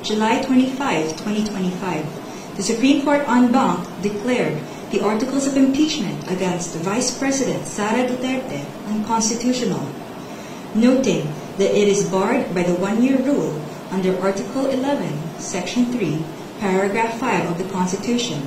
July 25, 2025, the Supreme Court en banc declared the articles of impeachment against Vice President Sara Duterte unconstitutional, noting that it is barred by the one-year rule under Article 11, Section 3, Paragraph 5 of the Constitution,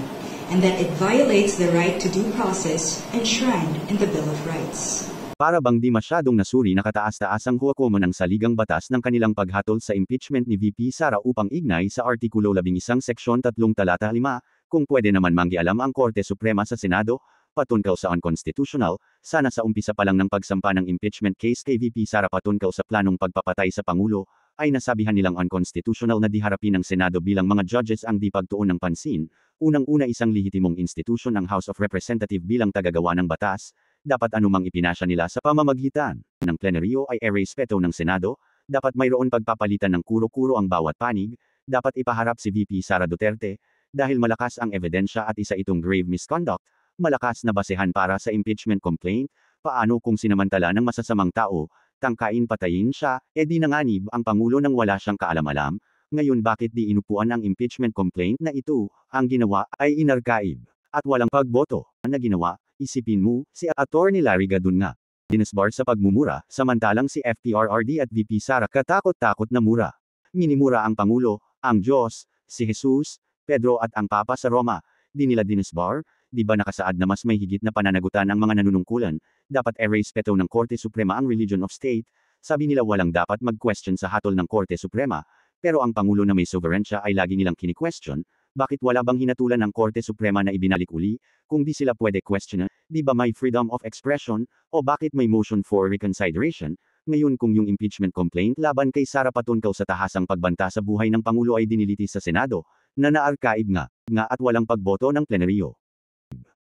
and that it violates the right to due process enshrined in the Bill of Rights. Para bang di masyadong nasuri na kataas-taasang huwako ng saligang batas ng kanilang paghatol sa impeachment ni VP Sara upang ignay sa Artikulo 11 Seksyon 3 Talata 5, kung pwede naman manggialam ang Korte Suprema sa Senado, patungkol sa unconstitutional, sana sa umpisa pa lang ng pagsampa ng impeachment case kay VP Sara patungkol sa planong pagpapatay sa Pangulo, ay nasabihan nilang unconstitutional na diharapin ng Senado bilang mga judges ang di pagtuon ng pansin. Unang-una, isang lehitimong institusyon ang House of Representatives bilang tagagawa ng batas, dapat anumang ipinasya nila sa pamamagitan ng plenaryo ay irespeto ng Senado, dapat mayroon pagpapalitan ng kuro-kuro ang bawat panig, dapat ipaharap si VP Sara Duterte, dahil malakas ang ebidensya at isa itong grave misconduct, malakas na basehan para sa impeachment complaint. Paano kung sinamantala ng masasamang tao, tangkain patayin siya, di nanganib ang Pangulo nang wala siyang kaalam-alam? Ngayon bakit di inupuan ang impeachment complaint na ito? Ang ginawa ay inarkaib at walang pagboto na ginawa. Isipin mo, si Attorney Larry Gadon nga dinisbar sa pagmumura, samantalang si FPRRD at VP Sara katakot-takot na mura. Minimura ang Pangulo, ang Diyos, si Jesus, Pedro at ang Papa sa Roma. Di nila dinisbar? Di ba nakasaad na mas may higit na pananagutan ang mga nanunungkulan? Dapat irespeto ng Korte Suprema ang religion of state. Sabi nila walang dapat mag-question sa hatol ng Korte Suprema, pero ang Pangulo na may sovereignty ay lagi nilang kini-question. Bakit wala bang hinatulan ng Korte Suprema na ibinalik uli? Kung di sila pwede question, di ba may freedom of expression? O bakit may motion for reconsideration? Ngayon kung yung impeachment complaint laban kay Sara patungkol sa tahasang pagbanta sa buhay ng Pangulo ay dinilitis sa Senado, na naarkaib nga at walang pagboto ng plenaryo.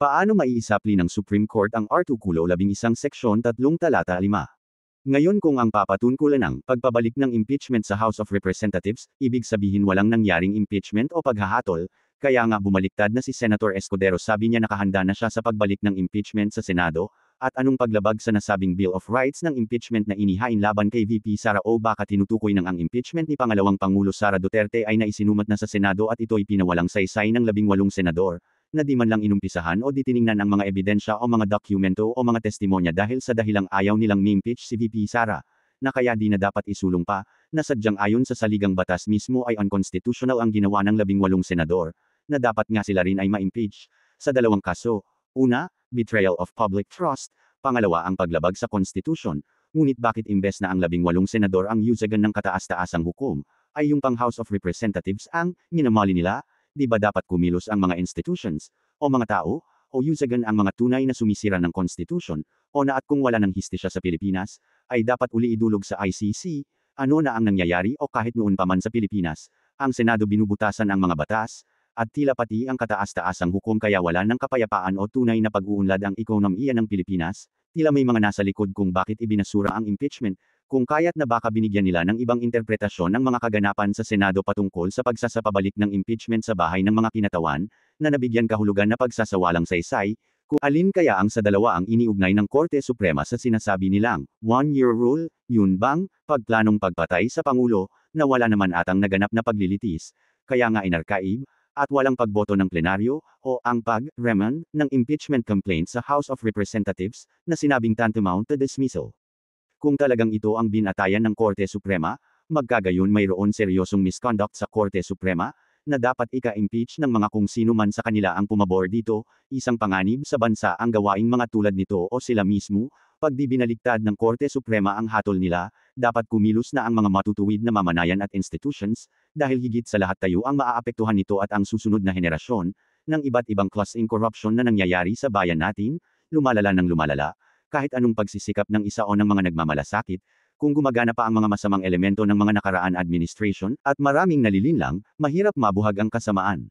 Paano maiisapli ng Supreme Court ang Artikulo 11 Seksyon 3 Talata 5? Ngayon kung ang papatungkulan ng pagpabalik ng impeachment sa House of Representatives, ibig sabihin walang nangyaring impeachment o paghahatol, kaya nga bumaliktad na si Senator Escudero. Sabi niya nakahanda na siya sa pagbalik ng impeachment sa Senado, at anong paglabag sa nasabing Bill of Rights ng impeachment na inihain laban kay VP Sara o baka tinutukoy ng ang impeachment ni Pangalawang Pangulo Sara Duterte ay naisinumat na sa Senado at ito'y pinawalang saysay ng 18 senador, na di man lang inumpisahan o ditiningnan ang mga ebidensya o mga dokumento o mga testimonya dahil sa dahilang ayaw nilang ma-impeach si VP Sara, na kaya di na dapat isulong pa, na sadyang ayon sa saligang batas mismo ay unconstitutional ang ginawa ng 18 senador, na dapat nga sila rin ay ma-impeach, sa dalawang kaso. Una, betrayal of public trust, pangalawa ang paglabag sa Constitution. Ngunit bakit imbes na ang 18 senador ang yusagan ng kataas-taasang hukom, ay yung pang House of Representatives ang minamali nila? Di ba dapat kumilos ang mga institutions, o mga tao, o yusagan ang mga tunay na sumisira ng Constitution, o na at kung wala ng histisya sa Pilipinas, ay dapat uli idulog sa ICC? Ano na ang nangyayari o kahit noon pa man sa Pilipinas, ang Senado binubutasan ang mga batas, at tila pati ang kataas-taasang hukom kaya wala ng kapayapaan o tunay na pag-uunlad ang ekonomiya ng Pilipinas, tila may mga nasa likod kung bakit ibinasura ang impeachment, kung kaya't na baka binigyan nila ng ibang interpretasyon ng mga kaganapan sa Senado patungkol sa pagsasapabalik ng impeachment sa bahay ng mga kinatawan, na nabigyan kahulugan na pagsasawalang saysay, kung alin kaya ang sa dalawa ang iniugnay ng Korte Suprema sa sinasabi nilang one-year rule, yun bang pagplanong pagpatay sa Pangulo, na wala naman atang naganap na paglilitis, kaya nga inarkaib, at walang pagboto ng plenaryo, o ang pag-remand ng impeachment complaint sa House of Representatives, na sinabing tantamount to dismissal. Kung talagang ito ang binatayan ng Korte Suprema, magkagayon mayroon seryosong misconduct sa Korte Suprema, na dapat ika-impeach ng mga kung sino man sa kanila ang pumabor dito, isang panganib sa bansa ang gawaing mga tulad nito o sila mismo, pag di binaliktad ng Korte Suprema ang hatol nila, dapat kumilos na ang mga matutuwid na mamanayan at institutions, dahil higit sa lahat tayo ang maaapektuhan nito at ang susunod na henerasyon, ng iba't ibang class in corruption na nangyayari sa bayan natin, lumalala ng lumalala, kahit anong pagsisikap ng isa o ng mga nagmamalasakit, kung gumagana pa ang mga masamang elemento ng mga nakaraan administration, at maraming nalilinlang, mahirap mabuhag ang kasamaan.